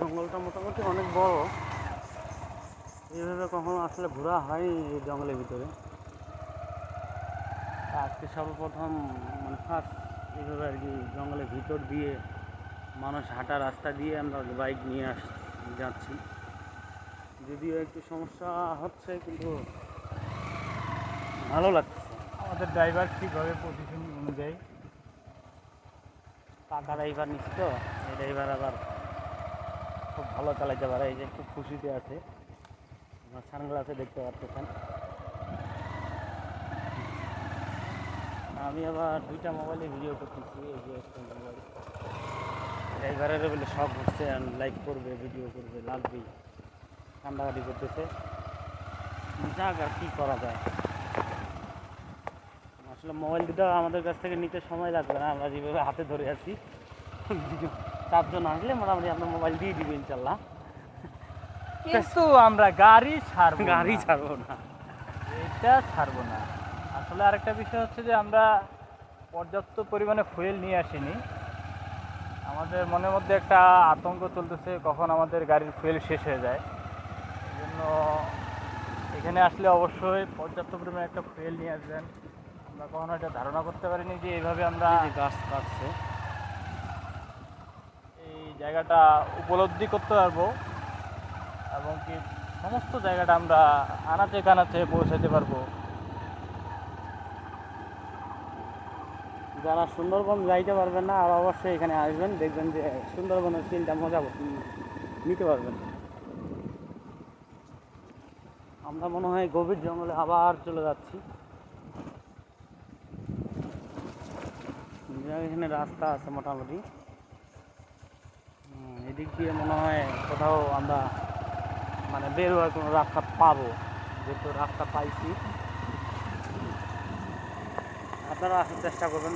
জঙ্গলটা মোটামুটি অনেক বড়। এইভাবে কখনো আসলে ঘোরা হয়নি এই জঙ্গলের ভিতরে। আজকে সর্বপ্রথম মানে ফার্স্ট এইভাবে আর কি জঙ্গলের ভিতর দিয়ে মানুষ হাঁটা রাস্তা দিয়ে আমরা বাইক নিয়ে যাচ্ছি। যদিও একটু সমস্যা হচ্ছে কিন্তু ভালো লাগছে। আমাদের ড্রাইভার ঠিকভাবে পজিশন অনুযায়ী পাকা ড্রাইভার নিচ্ছি তো, এই ড্রাইভার আবার খুব ভালো চালাইতে পারে। এই যে খুব খুশিতে আছে, আমার সানগ্লাসে দেখতে পাচ্ছেন। আমি আবার দুইটা মোবাইলে ভিডিও করতেছি। এই যে একটা মোবাইল ড্রাইভারের বলে সব হচ্ছে, লাইক করবে, ভিডিও করবে, লাগবেই, কান্দাকাটি করতেছে। যাক আর কী করা যায়। আসলে মোবাইল দুটো আমাদের কাছ থেকে নিতে সময় লাগবে না, আমরা যেভাবে হাতে ধরে আছি। চারজন আসলে মোটামুটি আপনার মোবাইল দিয়ে দিবে ইনশাল্লাহ। কিন্তু আমরা গাড়ি ছাড়বো না। এটা ছাড়বো না। আসলে আরেকটা বিষয় হচ্ছে যে আমরা পর্যাপ্ত পরিমাণে ফুয়েল নিয়ে আসিনি। আমাদের মনের মধ্যে একটা আতঙ্ক চলতেছে কখন আমাদের গাড়ির ফুয়েল শেষ হয়ে যায়। এই জন্য এখানে আসলে অবশ্যই পর্যাপ্ত পরিমাণে একটা ফুয়েল নিয়ে আসবেন। আমরা কখনো এটা ধারণা করতে পারিনি যে এইভাবে আমরা গাছ কাটছে, এই জায়গাটা উপলব্ধি করতে পারবো এবং কি সমস্ত জায়গাটা আমরা আনাচে কানাচে পৌঁছাতে পারবো। যারা সুন্দরবন যাইতে পারবেন না আর অবশ্যই এখানে আসবেন, দেখবেন যে সুন্দরবনের ফিলটা মজা নিতে পারবেন। আমরা মনে হয় গভীর জঙ্গলে আবার চলে যাচ্ছি। এখানে রাস্তা আছে মোটামুটি, এদিক দিয়ে মনে হয় কোথাও আমরা মানে বের হওয়ার কোনো রাস্তা পাবো, যেহেতু রাস্তা পাইছি। আপনারা আসার চেষ্টা করবেন,